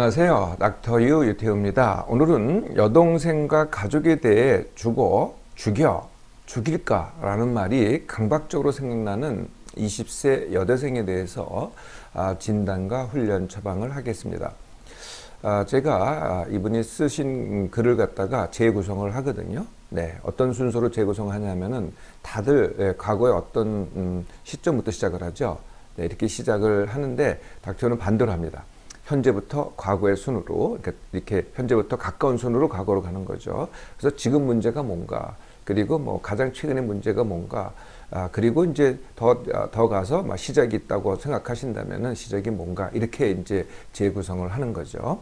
안녕하세요. 닥터유 유태우입니다. 오늘은 여동생과 가족에 대해 죽어, 죽여, 죽일까 라는 말이 강박적으로 생각나는 20세 여대생에 대해서 진단과 훈련 처방을 하겠습니다. 제가 이분이 쓰신 글을 갖다가 재구성을 하거든요. 네, 어떤 순서로 재구성하냐면은 다들 과거의 어떤 시점부터 시작을 하죠. 네, 이렇게 시작을 하는데 닥터는 반대로 합니다. 현재부터 과거의 순으로 이렇게 현재부터 가까운 순으로 과거로 가는 거죠. 그래서 지금 문제가 뭔가, 그리고 뭐 가장 최근의 문제가 뭔가, 그리고 이제 더 가서 막 시작이 있다고 생각하신다면은 시작이 뭔가, 이렇게 이제 재구성을 하는 거죠.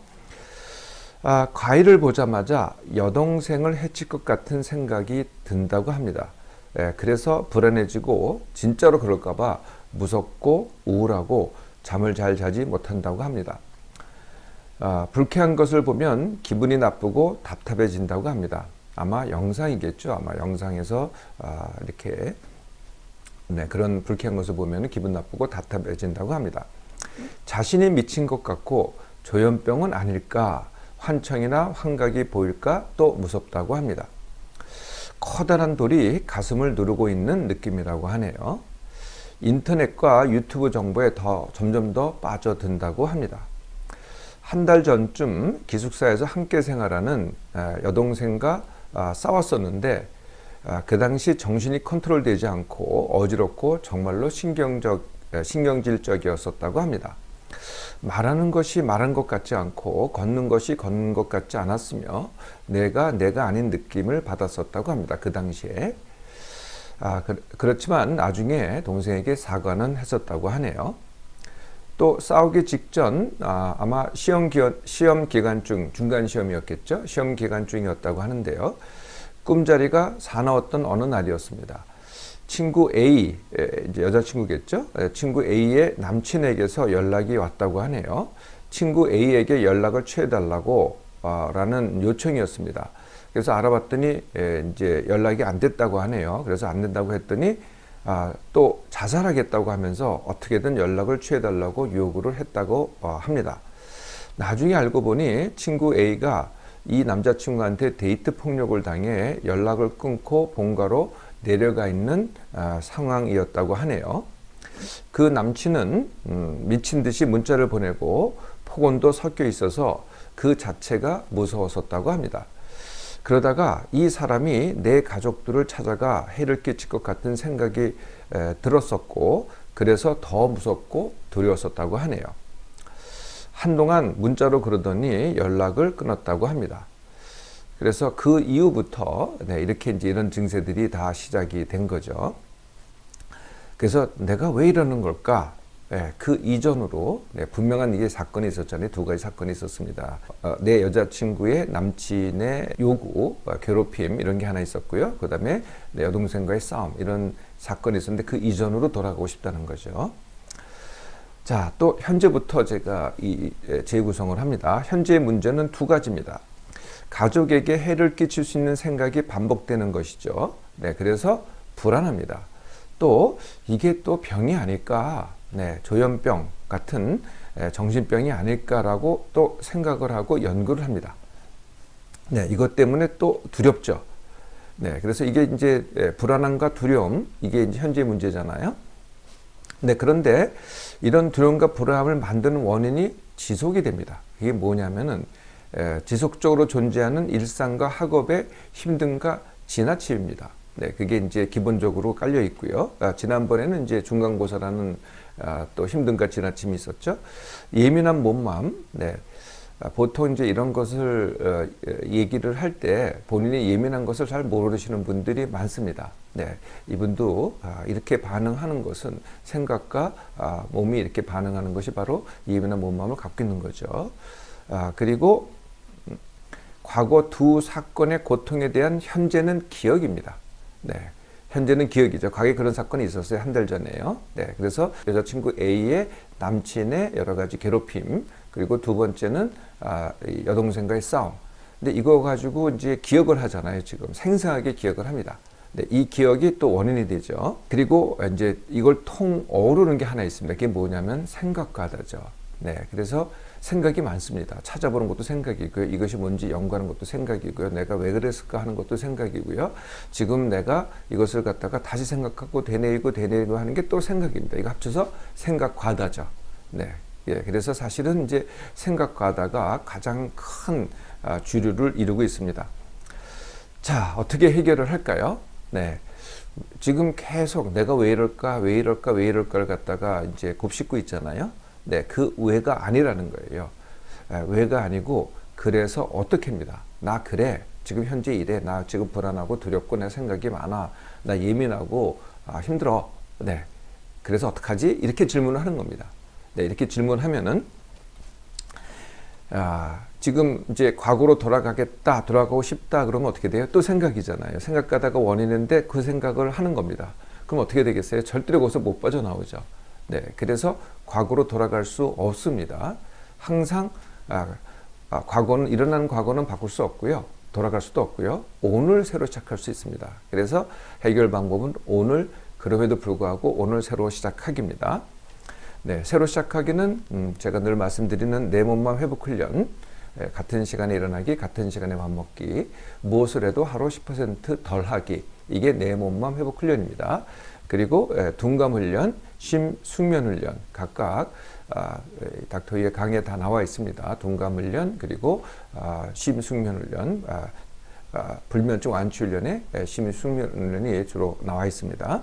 과일을 보자마자 여동생을 해칠 것 같은 생각이 든다고 합니다. 그래서 불안해지고 진짜로 그럴까봐 무섭고 우울하고 잠을 잘 자지 못한다고 합니다. 불쾌한 것을 보면 기분이 나쁘고 답답해진다고 합니다. 아마 영상이겠죠. 아마 영상에서 이렇게 그런 불쾌한 것을 보면 기분 나쁘고 답답해진다고 합니다. 자신이 미친 것 같고 조현병은 아닐까, 환청이나 환각이 보일까 또 무섭다고 합니다. 커다란 돌이 가슴을 누르고 있는 느낌이라고 하네요. 인터넷과 유튜브 정보에 점점 더 빠져든다고 합니다. 한 달 전쯤 기숙사에서 함께 생활하는 여동생과 싸웠었는데 그 당시 정신이 컨트롤되지 않고 어지럽고 정말로 신경질적이었었다고 합니다. 말하는 것이 말한 것 같지 않고 걷는 것이 걷는 것 같지 않았으며 내가 아닌 느낌을 받았었다고 합니다. 그 당시에. 그렇지만 나중에 동생에게 사과는 했었다고 하네요. 또 싸우기 직전 아마 시험 기간 중 중간 시험이었겠죠. 시험 기간 중이었다고 하는데요. 꿈자리가 사나웠던 어느 날이었습니다. 친구 A, 이제 여자친구겠죠. 친구 A의 남친에게서 연락이 왔다고 하네요. 친구 A에게 연락을 취해달라고 라는 요청이었습니다. 그래서 알아봤더니 이제 연락이 안 됐다고 하네요. 그래서 안 된다고 했더니 또 자살하겠다고 하면서 어떻게든 연락을 취해달라고 요구를 했다고 합니다. 나중에 알고 보니 친구 A가 이 남자친구한테 데이트 폭력을 당해 연락을 끊고 본가로 내려가 있는 상황이었다고 하네요. 그 남친은 미친 듯이 문자를 보내고 폭언도 섞여 있어서 그 자체가 무서웠었다고 합니다. 그러다가 이 사람이 내 가족들을 찾아가 해를 끼칠 것 같은 생각이 들었었고, 그래서 더 무섭고 두려웠었다고 하네요. 한동안 문자로 그러더니 연락을 끊었다고 합니다. 그래서 그 이후부터 이렇게 이제 이런 증세들이 다 시작이 된 거죠. 그래서 내가 왜 이러는 걸까? 그 이전으로 분명한 이게 사건이 있었잖아요. 두 가지 사건이 있었습니다. 내 여자친구의 남친의 요구, 괴롭힘 이런 게 하나 있었고요. 그 다음에 내 여동생과의 싸움, 이런 사건이 있었는데 그 이전으로 돌아가고 싶다는 거죠. 자, 또 현재부터 제가 재구성을 합니다. 현재의 문제는 두 가지입니다. 가족에게 해를 끼칠 수 있는 생각이 반복되는 것이죠. 그래서 불안합니다. 또 이게 또 병이 아닐까, 조현병 같은 정신병이 아닐까라고 또 생각을 하고 연구를 합니다. 이것 때문에 또 두렵죠. 그래서 이게 이제 불안함과 두려움, 이게 이제 현재 문제잖아요. 그런데 이런 두려움과 불안함을 만드는 원인이 지속이 됩니다. 이게 뭐냐면은 지속적으로 존재하는 일상과 학업의 힘듦과 지나침입니다. 그게 이제 기본적으로 깔려 있고요. 지난번에는 이제 중간고사라는 또 힘듦과 지나침이 있었죠. 예민한 몸마음. 보통 이제 이런 것을 얘기를 할 때 본인이 예민한 것을 잘 모르시는 분들이 많습니다. 이분도 이렇게 반응하는 것은 생각과 몸이 이렇게 반응하는 것이 바로 예민한 몸마음을 갖고 있는 거죠. 그리고 과거 두 사건의 고통에 대한 현재는 기억입니다. 현재는 기억이죠. 과거에 그런 사건이 있었어요. 한 달 전에요. 그래서 여자친구 A의 남친의 여러 가지 괴롭힘, 그리고 두 번째는 여동생과의 싸움. 근데 이거 가지고 이제 기억을 하잖아요. 지금 생생하게 기억을 합니다. 이 기억이 또 원인이 되죠. 그리고 이제 이걸 통어우르는 게 하나 있습니다. 그게 뭐냐면 생각과다죠. 그래서 생각이 많습니다. 찾아보는 것도 생각이고요. 이것이 뭔지 연구하는 것도 생각이고요. 내가 왜 그랬을까 하는 것도 생각이고요. 지금 내가 이것을 갖다가 다시 생각하고 되뇌이고 하는 게 또 생각입니다. 이거 합쳐서 생각 과다죠. 네. 예, 그래서 사실은 이제 생각 과다가 가장 큰 주류를 이루고 있습니다. 자, 어떻게 해결을 할까요? 네. 지금 계속 내가 왜 이럴까를 갖다가 이제 곱씹고 있잖아요. 네, 그 왜가 아니라는 거예요. 왜가 아니고 그래서 어떻게 합니다. 나 그래. 지금 현재 이래. 나 지금 불안하고 두렵고 내 생각이 많아. 나 예민하고 힘들어. 네. 그래서 어떡하지? 이렇게 질문을 하는 겁니다. 네, 이렇게 질문하면은 지금 이제 과거로 돌아가고 싶다 그러면 어떻게 돼요? 또 생각이잖아요. 생각하다가 원인인데 그 생각을 하는 겁니다. 그럼 어떻게 되겠어요? 절대로 거기서 못 빠져나오죠. 네, 그래서 과거로 돌아갈 수 없습니다. 항상 일어나는 과거는 바꿀 수 없고요. 돌아갈 수도 없고요. 오늘 새로 시작할 수 있습니다. 그래서 해결 방법은 오늘, 그럼에도 불구하고 오늘 새로 시작하기입니다. 네, 새로 시작하기는 제가 늘 말씀드리는 내 몸만 회복 훈련, 같은 시간에 일어나기, 같은 시간에 밥 먹기, 무엇을 해도 하루 10% 덜 하기, 이게 내 몸만 회복 훈련입니다. 그리고 둔감 훈련, 심숙면 훈련, 각각 닥터이의 강의에 다 나와 있습니다. 둔감 훈련, 그리고 심숙면 훈련, 불면증 완치 훈련에 심숙면 훈련이 주로 나와 있습니다.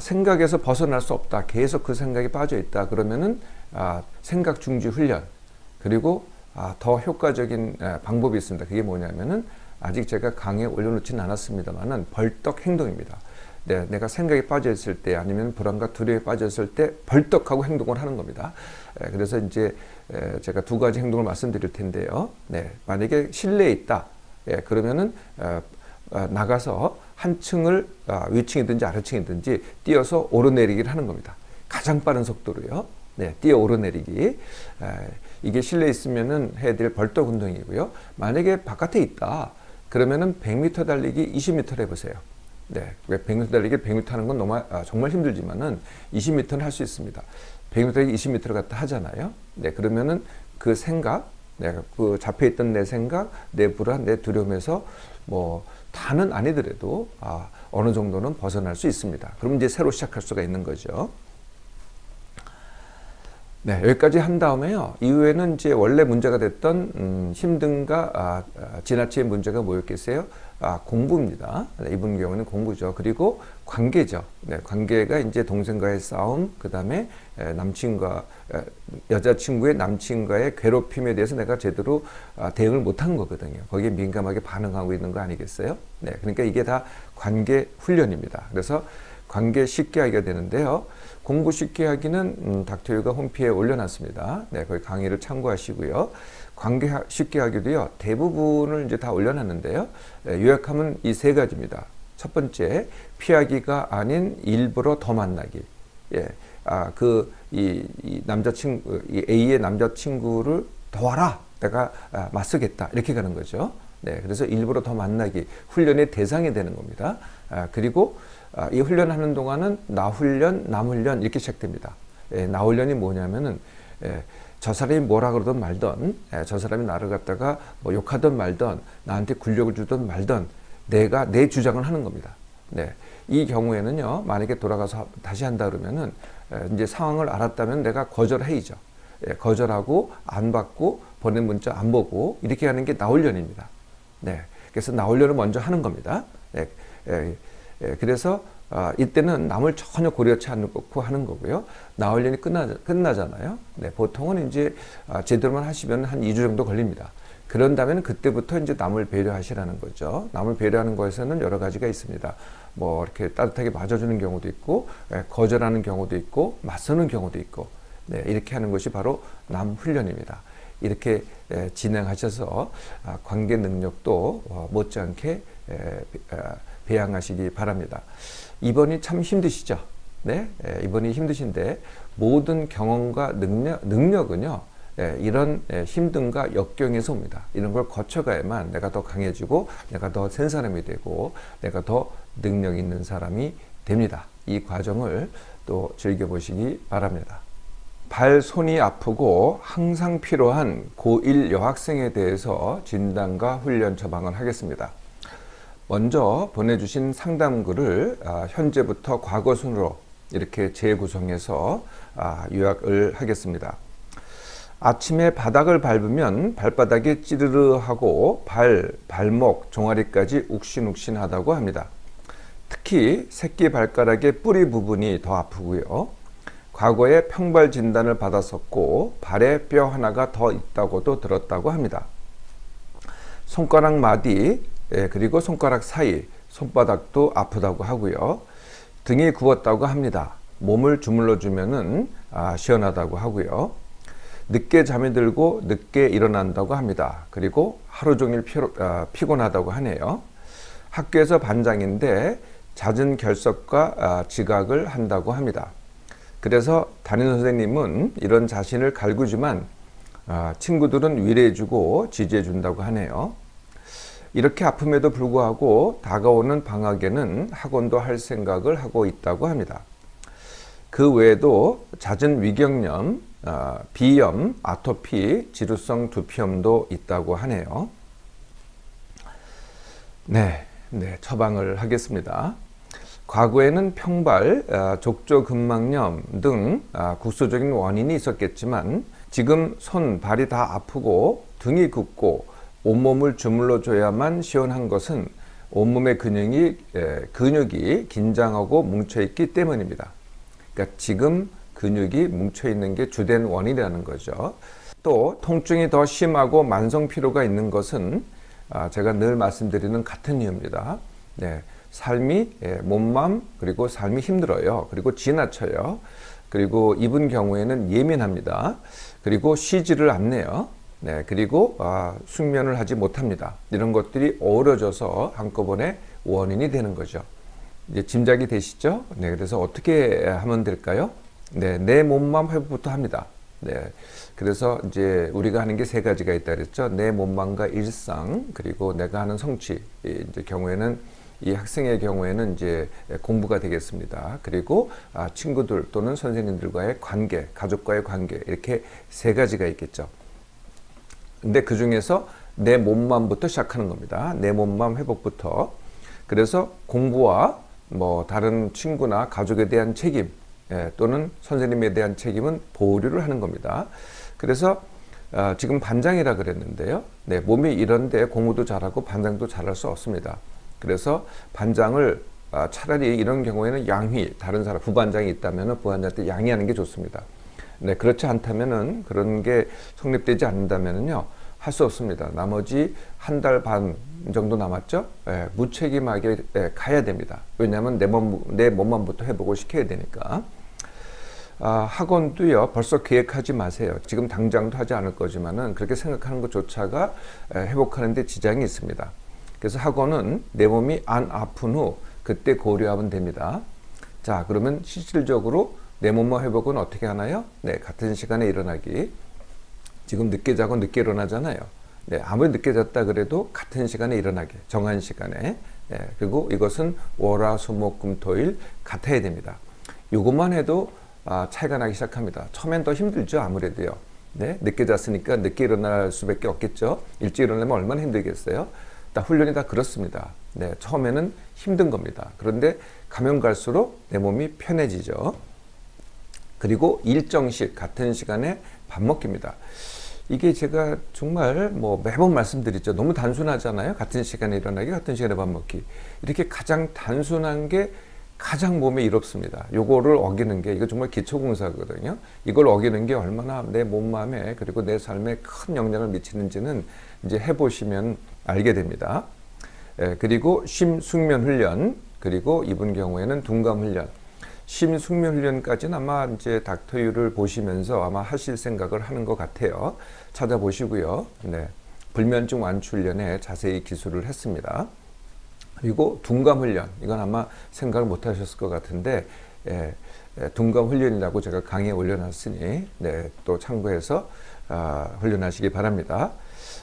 생각에서 벗어날 수 없다. 계속 그 생각에 빠져 있다. 그러면은 생각 중지 훈련, 그리고 더 효과적인 방법이 있습니다. 그게 뭐냐면은 아직 제가 강의에 올려놓지는 않았습니다만은 벌떡 행동입니다. 네, 내가 생각에 빠져 있을 때 아니면 불안과 두려움에 빠져 있을 때 벌떡하고 행동을 하는 겁니다. 그래서 이제 제가 두 가지 행동을 말씀드릴 텐데요. 네, 만약에 실내에 있다. 그러면은 나가서 한 층을 위층이든지 아래층이든지 뛰어서 오르내리기를 하는 겁니다. 가장 빠른 속도로요. 네, 뛰어 오르내리기. 이게 실내에 있으면은 해야 될 벌떡 운동이고요. 만약에 바깥에 있다. 그러면은 100m 달리기 20m를 해보세요. 네, 100m 달리기 100m 하는 건 정말 힘들지만은 20m는 할 수 있습니다. 100m 달리기 20m를 갖다 하잖아요. 네, 그러면은 그 생각, 내가 그 잡혀있던 내 생각, 내 불안, 내 두려움에서 다는 아니더라도 어느 정도는 벗어날 수 있습니다. 그럼 이제 새로 시작할 수가 있는 거죠. 네, 여기까지 한 다음에요. 이후에는 이제 원래 문제가 됐던 힘듦과 지나치게 문제가 뭐였겠어요? 공부입니다. 네, 이분 경우는 공부죠. 그리고 관계죠. 네, 관계가 이제 동생과의 싸움, 그 다음에 여자친구의 남친과의 괴롭힘에 대해서 내가 제대로 대응을 못한 거거든요. 거기에 민감하게 반응하고 있는 거 아니겠어요? 네, 그러니까 이게 다 관계 훈련입니다. 그래서 관계 쉽게 하기가 되는데요. 공부 쉽게 하기는 닥터유가 홈피에 올려놨습니다. 네, 거기 강의를 참고하시고요. 관계 쉽게 하기도요. 대부분을 이제 다 올려놨는데요. 요약하면 이 세 가지입니다. 첫 번째, 피하기가 아닌 일부러 더 만나기. 예, 이 A의 남자친구를 도와라. 내가 맞서겠다. 이렇게 가는 거죠. 네, 그래서 일부러 더 만나기. 훈련의 대상이 되는 겁니다. 그리고 이 훈련하는 동안은 나 훈련, 남 훈련 이렇게 시작됩니다. 나 훈련이 뭐냐면은 저 사람이 뭐라 그러든 말든, 저 사람이 나를 갖다가 욕하든 말든, 나한테 굴욕을 주든 말든, 내가 내 주장을 하는 겁니다. 네. 이 경우에는요, 만약에 돌아가서 다시 한다 그러면은, 이제 상황을 알았다면 내가 거절해야죠. 거절하고, 안 받고, 보낸 문자 안 보고, 이렇게 하는 게 나훈련입니다. 네. 그래서 나훈련을 먼저 하는 겁니다. 네. 그래서 이때는 남을 전혀 고려치 않고 하는 거고요. 나훈련이 끝나잖아요. 네, 보통은 이제 제대로만 하시면 한 2주 정도 걸립니다. 그런 다음에는 그때부터 이제 남을 배려하시라는 거죠. 남을 배려하는 것에서는 여러 가지가 있습니다. 이렇게 따뜻하게 맞아주는 경우도 있고, 거절하는 경우도 있고, 맞서는 경우도 있고, 네, 이렇게 하는 것이 바로 남 훈련입니다. 이렇게 진행하셔서 관계 능력도 못지않게 배양하시기 바랍니다. 이번이 참 힘드시죠? 네, 이번이 힘드신데 모든 경험과 능력은요, 이런 힘듦과 역경에서 옵니다. 이런 걸 거쳐가야만 내가 더 강해지고, 내가 더 센 사람이 되고, 내가 더 능력 있는 사람이 됩니다. 이 과정을 또 즐겨보시기 바랍니다. 발, 손이 아프고 항상 필요한 고1 여학생에 대해서 진단과 훈련 처방을 하겠습니다. 먼저 보내주신 상담글을 현재부터 과거 순으로 이렇게 재구성해서 요약을 하겠습니다. 아침에 바닥을 밟으면 발바닥이 찌르르하고 발목, 종아리까지 욱신욱신하다고 합니다. 특히 새끼 발가락의 뿌리 부분이 더 아프고요. 과거에 평발 진단을 받았었고 발에 뼈 하나가 더 있다고도 들었다고 합니다. 손가락 마디 그리고 손가락 사이, 손바닥도 아프다고 하고요. 등이 굽었다고 합니다. 몸을 주물러 주면은 시원하다고 하고요. 늦게 잠이 들고 늦게 일어난다고 합니다. 그리고 하루 종일 피곤하다고 하네요. 학교에서 반장인데 잦은 결석과 지각을 한다고 합니다. 그래서 담임선생님은 이런 자신을 갈구지만 친구들은 위로해주고 지지해준다고 하네요. 이렇게 아픔에도 불구하고 다가오는 방학에는 학원도 할 생각을 하고 있다고 합니다. 그 외에도 잦은 위경련, 비염, 아토피, 지루성 두피염도 있다고 하네요. 네, 처방을 하겠습니다. 과거에는 평발, 족저근막염 등 국소적인 원인이 있었겠지만 지금 손, 발이 다 아프고 등이 굽고 온몸을 주물러 줘야만 시원한 것은 온몸의 근육이 긴장하고 뭉쳐있기 때문입니다. 그러니까 지금 근육이 뭉쳐있는 게 주된 원인이라는 거죠. 또 통증이 더 심하고 만성 피로가 있는 것은 제가 늘 말씀드리는 같은 이유입니다. 삶이 몸맘 그리고 삶이 힘들어요. 그리고 지나쳐요. 그리고 입은 경우에는 예민합니다. 그리고 쉬지를 않네요. 그리고 숙면을 하지 못합니다. 이런 것들이 어우러져서 한꺼번에 원인이 되는 거죠. 이제 짐작이 되시죠? 그래서 어떻게 하면 될까요? 내 몸맘 회복부터 합니다. 그래서 이제 우리가 하는 게 세 가지가 있다 그랬죠. 내 몸맘과 일상, 그리고 내가 하는 성취. 이제 경우에는 이 학생의 경우에는 이제 공부가 되겠습니다. 그리고 친구들 또는 선생님들과의 관계, 가족과의 관계, 이렇게 세 가지가 있겠죠. 근데 그 중에서 내 몸맘부터 시작하는 겁니다. 내 몸맘 회복부터. 그래서 공부와 뭐 다른 친구나 가족에 대한 책임 또는 선생님에 대한 책임은 보류를 하는 겁니다. 그래서 지금 반장이라 그랬는데요. 몸이 이런데 공부도 잘하고 반장도 잘할 수 없습니다. 그래서 반장을 차라리 이런 경우에는 양휘, 다른 사람 부반장이 있다면 부반장한테 양해하는 게 좋습니다. 그렇지 않다면은 그런 게 성립되지 않는다면은요 할 수 없습니다. 나머지 한 달 반 정도 남았죠. 무책임하게 가야 됩니다. 왜냐하면 내 몸만부터 회복을 시켜야 되니까. 학원도요 벌써 계획하지 마세요. 지금 당장도 하지 않을 거지만은 그렇게 생각하는 것조차가 회복하는 데 지장이 있습니다. 그래서 학원은 내 몸이 안 아픈 후 그때 고려하면 됩니다. 자, 그러면 실질적으로 내 몸만 회복은 어떻게 하나요? 같은 시간에 일어나기. 지금 늦게 자고 늦게 일어나잖아요. 아무리 늦게 잤다 그래도 같은 시간에 일어나기. 정한 시간에. 그리고 이것은 월, 화, 수, 목, 금, 토일 같아야 됩니다. 이것만 해도 차이가 나기 시작합니다. 처음엔 더 힘들죠. 아무래도요. 늦게 잤으니까 늦게 일어날 수밖에 없겠죠. 일찍 일어나면 얼마나 힘들겠어요. 훈련이 다 그렇습니다. 처음에는 힘든 겁니다. 그런데 가면 갈수록 내 몸이 편해지죠. 그리고 일정식 같은 시간에 밥 먹기입니다. 이게 제가 정말 매번 말씀드리죠. 너무 단순하잖아요. 같은 시간에 일어나기, 같은 시간에 밥 먹기. 이렇게 가장 단순한 게 가장 몸에 이롭습니다. 요거를 어기는 게 이거 정말 기초공사거든요. 이걸 어기는 게 얼마나 내 몸맘에 그리고 내 삶에 큰 영향을 미치는지는 이제 해보시면 알게 됩니다. 그리고 심숙면 훈련, 그리고 이분 경우에는 둔감 훈련. 심숙면 훈련까지는 아마 이제 닥터유를 보시면서 아마 하실 생각을 하는 것 같아요. 찾아보시고요. 불면증 완치 훈련에 자세히 기술을 했습니다. 그리고 둔감 훈련, 이건 아마 생각을 못 하셨을 것 같은데 둔감 훈련이라고 제가 강의에 올려놨으니 또 참고해서 훈련하시기 바랍니다.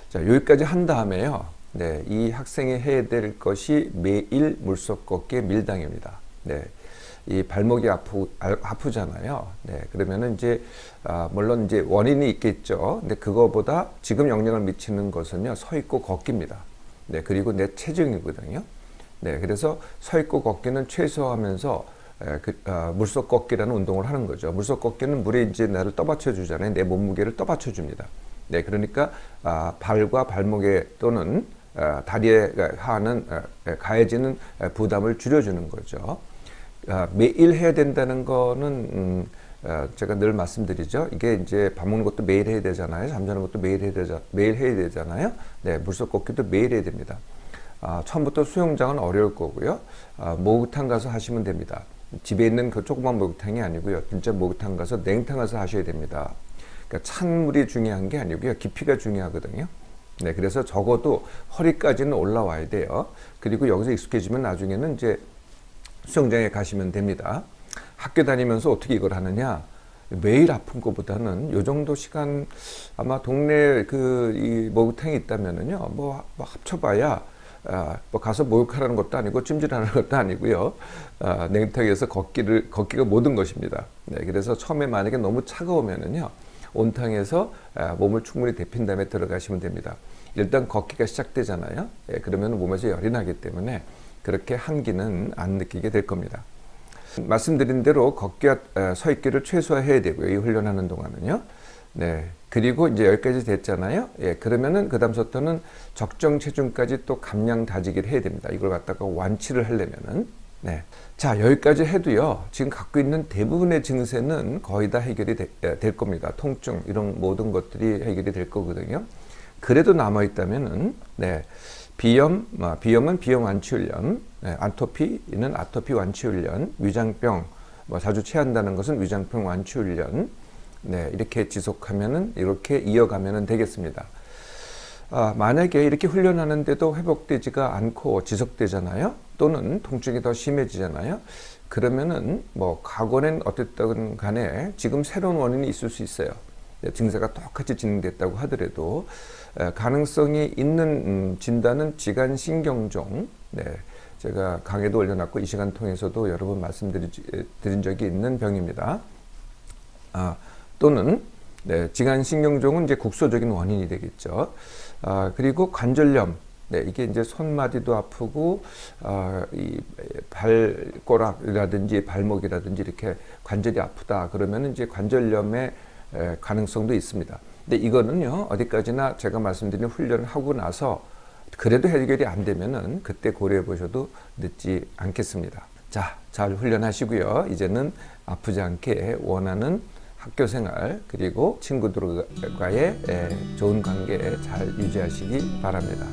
자, 여기까지 한 다음에요. 이 학생이 해야 될 것이 매일 물속 걷기 밀당입니다. 이 발목이 아프잖아요. 네, 그러면은 이제 물론 이제 원인이 있겠죠. 근데 그거보다 지금 영향을 미치는 것은요, 서 있고 걷기입니다. 네, 그리고 내 체중이거든요. 네, 그래서 서 있고 걷기는 최소화하면서 물속 걷기라는 운동을 하는 거죠. 물속 걷기는 물에 이제 나를 떠받쳐 주잖아요. 내 몸무게를 떠받쳐 줍니다. 네, 그러니까 발과 발목에 또는 다리에 가해지는 부담을 줄여주는 거죠. 매일 해야 된다는 거는 제가 늘 말씀드리죠. 이게 이제 밥 먹는 것도 매일 해야 되잖아요. 잠자는 것도 매일 해야 되잖아요. 네, 물속 걷기도 매일 해야 됩니다. 처음부터 수영장은 어려울 거고요. 목욕탕 가서 하시면 됩니다. 집에 있는 그 조그만 목욕탕이 아니고요. 진짜 목욕탕 가서 냉탕 가서 하셔야 됩니다. 그러니까 찬 물이 중요한 게 아니고요. 깊이가 중요하거든요. 네, 그래서 적어도 허리까지는 올라와야 돼요. 그리고 여기서 익숙해지면 나중에는 이제 수영장에 가시면 됩니다. 학교 다니면서 어떻게 이걸 하느냐? 매일 아픈 것보다는 요 정도 시간 아마 동네 이 목욕탕이 있다면은요, 뭐 합쳐봐야 뭐 가서 목욕하라는 것도 아니고 찜질하는 것도 아니고요. 냉탕에서 걷기가 모든 것입니다. 네, 그래서 처음에 만약에 너무 차가우면은요, 온탕에서 몸을 충분히 데핀 다음에 들어가시면 됩니다. 일단 걷기가 시작되잖아요. 예, 그러면 몸에서 열이 나기 때문에 그렇게 한기는 안 느끼게 될 겁니다. 말씀드린 대로 걷기와 서 있기를 최소화해야 되고요. 이 훈련하는 동안은요. 네. 그리고 이제 여기까지 됐잖아요. 예, 그러면은 그 다음부터는 적정 체중까지 또 감량 다지기를 해야 됩니다. 이걸 갖다가 완치를 하려면은. 네. 자, 여기까지 해도요, 지금 갖고 있는 대부분의 증세는 거의 다 해결이 될 겁니다. 통증, 이런 모든 것들이 해결이 될 거거든요. 그래도 남아있다면은, 네. 비염은 비염 완치 훈련, 네. 아토피는 아토피 완치 훈련, 위장병, 자주 체한다는 것은 위장병 완치 훈련, 네. 이렇게 지속하면은, 이렇게 이어가면은 되겠습니다. 만약에 이렇게 훈련하는데도 회복되지가 않고 지속되잖아요. 또는 통증이 더 심해지잖아요. 그러면은 과거엔 어쨌든 간에 지금 새로운 원인이 있을 수 있어요. 증세가 똑같이 진행됐다고 하더라도 가능성이 있는 진단은 지간신경종. 네, 제가 강의도 올려놨고 이 시간 통해서도 여러 번 말씀드린 적이 있는 병입니다. 또는 네, 지간신경종은 이제 국소적인 원인이 되겠죠. 그리고 관절염. 네, 이게 이제 손마디도 아프고, 이 발꼬락이라든지 발목이라든지 이렇게 관절이 아프다. 그러면 이제 관절염의 가능성도 있습니다. 근데 이거는요, 어디까지나 제가 말씀드린 훈련을 하고 나서 그래도 해결이 안 되면은 그때 고려해 보셔도 늦지 않겠습니다. 자, 잘 훈련하시고요. 이제는 아프지 않게 원하는 학교 생활 그리고 친구들과의 좋은 관계 잘 유지하시기 바랍니다.